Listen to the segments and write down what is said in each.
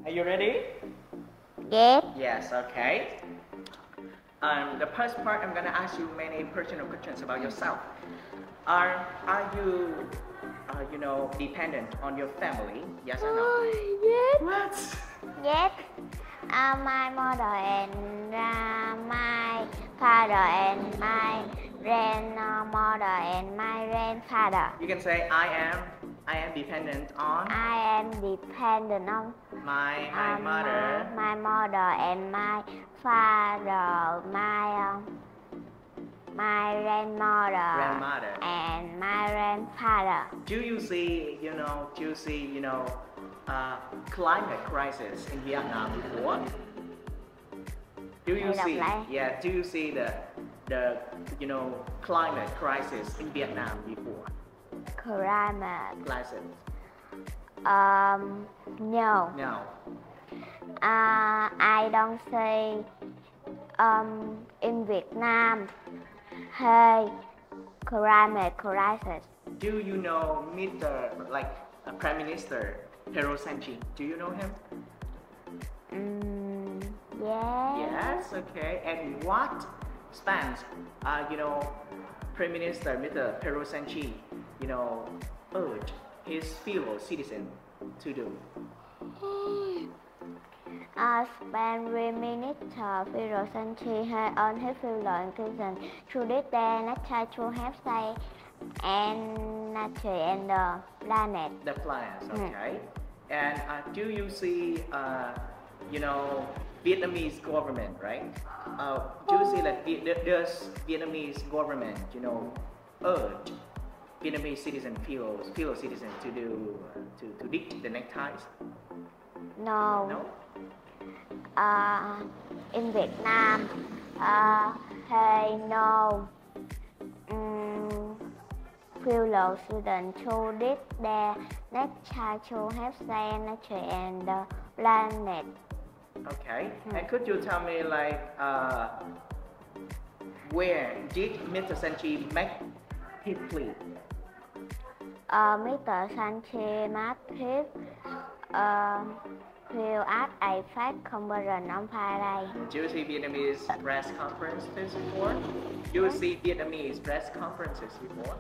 Are you ready? Yes. Yes, okay. The first part, I'm gonna ask you many personal questions about yourself. Are you, dependent on your family? Yes or no? Yes. What? Yes. My mother and my father and my grandmother and my grandfather. You can say I am dependent on I am dependent on my mother. my mother and my father, my grandmother and my grandfather. Do you see, climate crisis in Vietnam before? Do you see? Yeah. Do you see the climate crisis in Vietnam before? Climate Crisis. No. No. I don't see in Vietnam hey climate crisis. Do you know Mr. Prime Minister Pedro Sanchez? Do you know him? Yes. Yes. Okay. And what stance, Prime Minister Mr. Pedro Sanchez, urged his fellow citizens to do? Prime Minister Pedro Sanchez on his fellow citizens to this day nature to have say and nature and the planet. The plans, okay. And do you see, Vietnamese government, right? Do you see that does Vietnamese government, urge Vietnamese fellow citizens to do to ditch the neckties? No. No. In Vietnam, hey no. Fellow students to this day nature to have say nature and the planet. Okay. And could you tell me where did Mr. Sanchez make his plea? Mr. Sanchez made his plea at a press conference on Friday. Do you see Vietnamese press conferences before? Do you see Vietnamese press conferences before?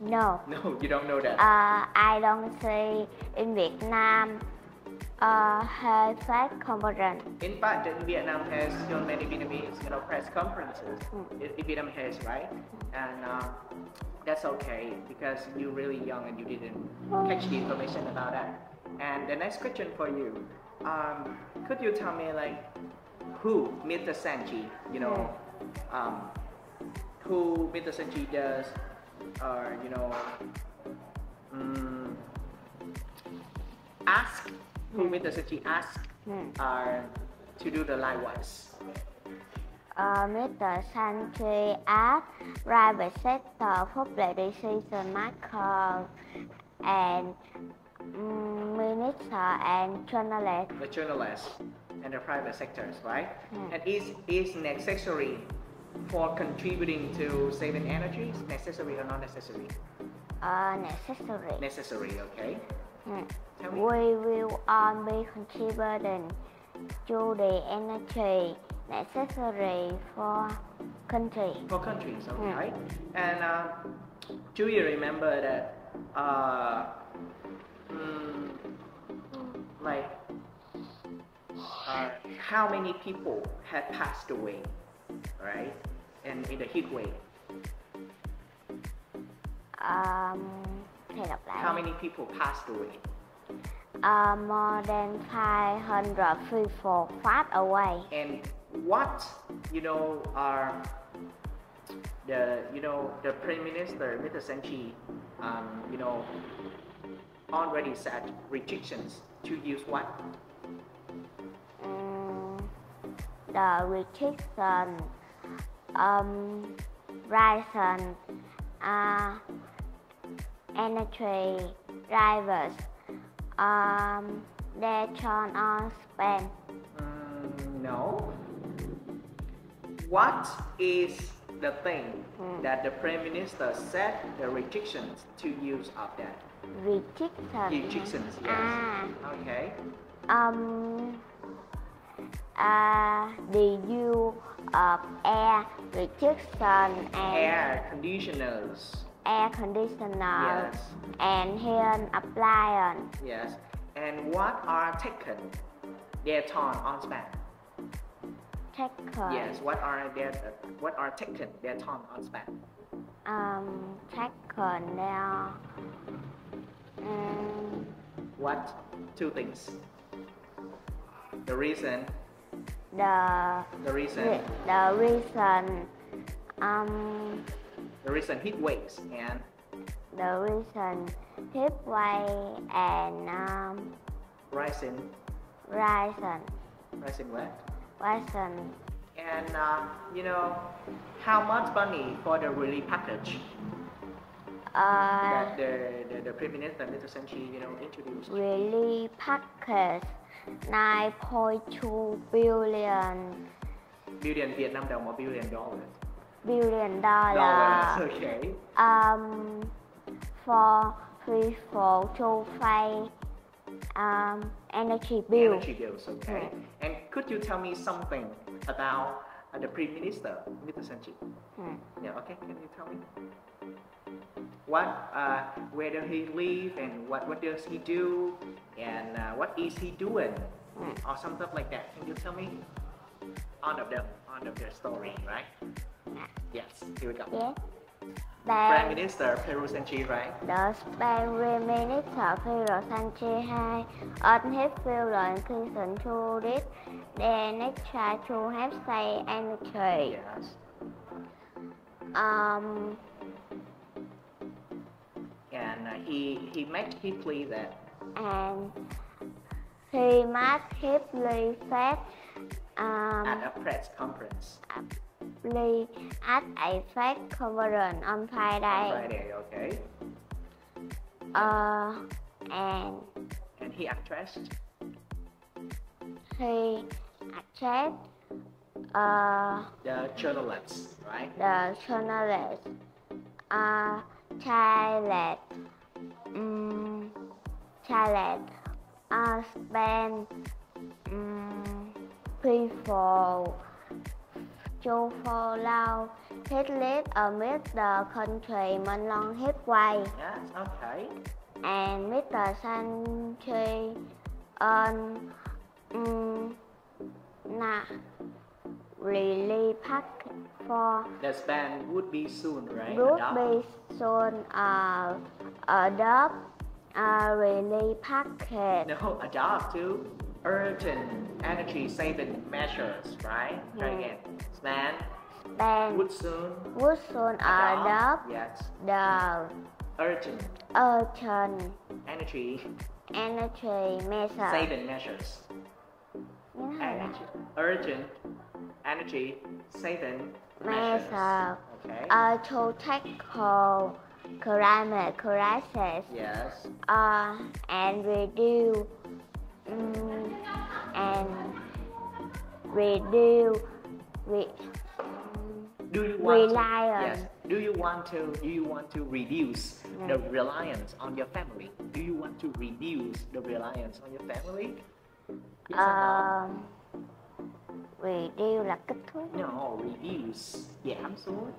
No. No, you don't know that. I don't see in Vietnam her press conference. In fact, Vietnam has so many Vietnamese, press conferences. Vietnam has, right? And that's okay because you're really young and you didn't catch the information about that. And the next question for you, could you tell me who Mr. Sanchez, who Mr. Sanchez does, ask who Mr. Sanchez asked to do the likewise. Mr. Sanchez asked private sector public decision maker and minister and journalists. The journalists and the private sectors, right? And is necessary for contributing to saving energy? Necessary or not necessary? Necessary. Necessary, okay. We will all be contributing to the energy necessary for country. For countries, okay. And do you remember that how many people had passed away, right? And in the heat wave. How many people passed away? More than 500 people passed away. And what are the Prime Minister Mr. Sanchez already set restrictions to use what? The restriction ration energy drivers they turn on spend. No. What is the thing that the Prime Minister set the restrictions to use of that? Restrictions. Restrictions, yes. Okay. The use of air restriction and Air conditioners. air conditioner Yes. and heating appliance. Yes. And what are taken their turn on span? Taken. Yes. What are taken their turn on span? Taken their What? Two things. The reason. the The reason. the reason The reason heat waves and the reason heat wave and rising. rising Rising what? rising And how much money for the relief package that the Prime Minister Mr. Sanchi introduced? really package 9.2 billion Billion Vietnam đồng or billion dollars? billion dollar Okay. For people to pay energy bill. Energy bills, okay. And could you tell me something about the Prime Minister, Mr. Sanchi? Yeah, okay. Can you tell me? Where does he live and what does he do and what is he doing or something like that? Can you tell me? On of their story, right? Yes. Here we go. Yes. Prime Minister Peru Sanchi, right? The Prime Minister Pedro Sanchez had on his relocation to this the next try to have say energy. Yes. And he made it clear that And he made his plea that at a press conference plea at a press conference on on Friday. Friday, okay? And he addressed the journalists, right? the journalist challenge spend people to follow his lead amid the country long hit way. Yes, okay. And Mr. Sanchez on really pack for The span would be soon, right? would Adopt. be soon adopt a really package. No, adopt to urgent energy saving measures, right? Try again. Span Then would soon would soon adopt yes, the urgent urgent energy energy measure. saving measures. Energy, urgent energy saving measures. Measure Okay. to tackle climate crisis Yes. and reduce Do you want reliance. yes. Do you want to reduce the reliance on your family? Do you want to reduce the reliance on your family? Yes or Reduce là kích thước. no? No, reduce. Giảm xuống.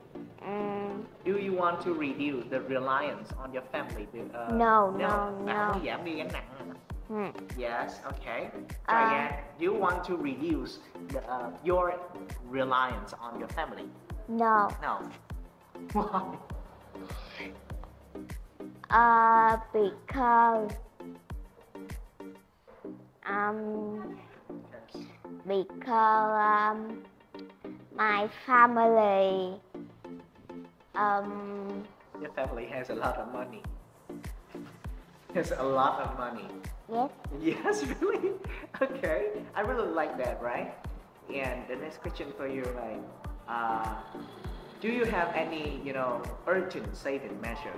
Do you want to reduce the reliance on your family? No. Bạn muốn giảm đi gánh nặng hả? Yes, okay. Try again. You want to reduce your reliance on your family? No. No. Why? Because my family Your family has a lot of money. Has a lot of money. yes. Yes, really? Okay. I really like that, right? And the next question for you, like, do you have any, urgent saving measure,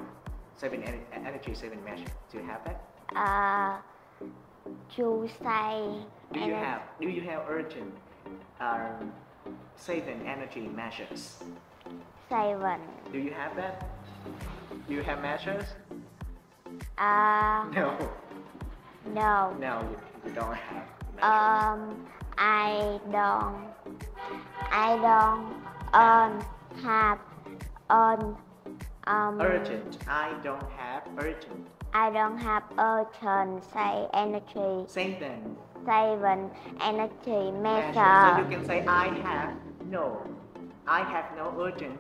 energy saving measure? Do you have that? To say Do you have urgent saving energy measures? seven. Do you have that? Do you have measures? No. No. No, You don't have. I don't have Urgent. I don't have urgent. I don't have urgent say energy. Saving. Saving energy measure. So you can say I have no. I have no urgent,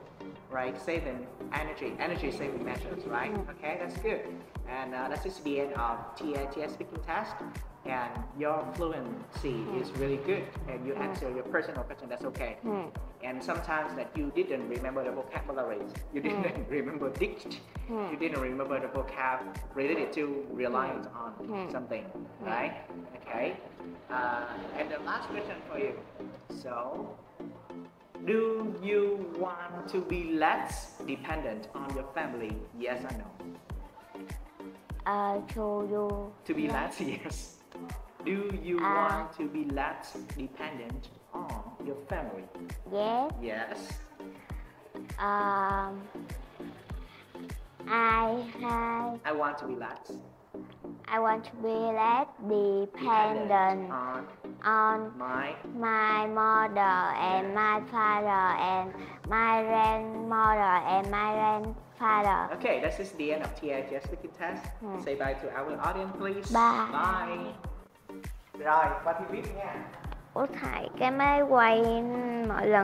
right? Saving energy saving measures, right? Okay, that's good. And that is the end of TS speaking test. And your fluency is really good, and you answer your personal question. That's okay. And sometimes that you didn't remember the vocabularies, you didn't remember dict, you didn't remember the vocab related to reliance on something, right? Okay. And the last question for you. So, do you want to be less dependent on your family? Yes or no? To be less, yes. Do you want to be less dependent on your family? Yes. Yes. I want to be less. I want to be less dependent on my mother and my father and my grandmother and my grandfather. Okay, this is the end of TITS speaking test. Say bye to our audience, please. Bye. Bye. Rồi, qua thi viết nha. Ủa thầy, cái máy quay mọi lần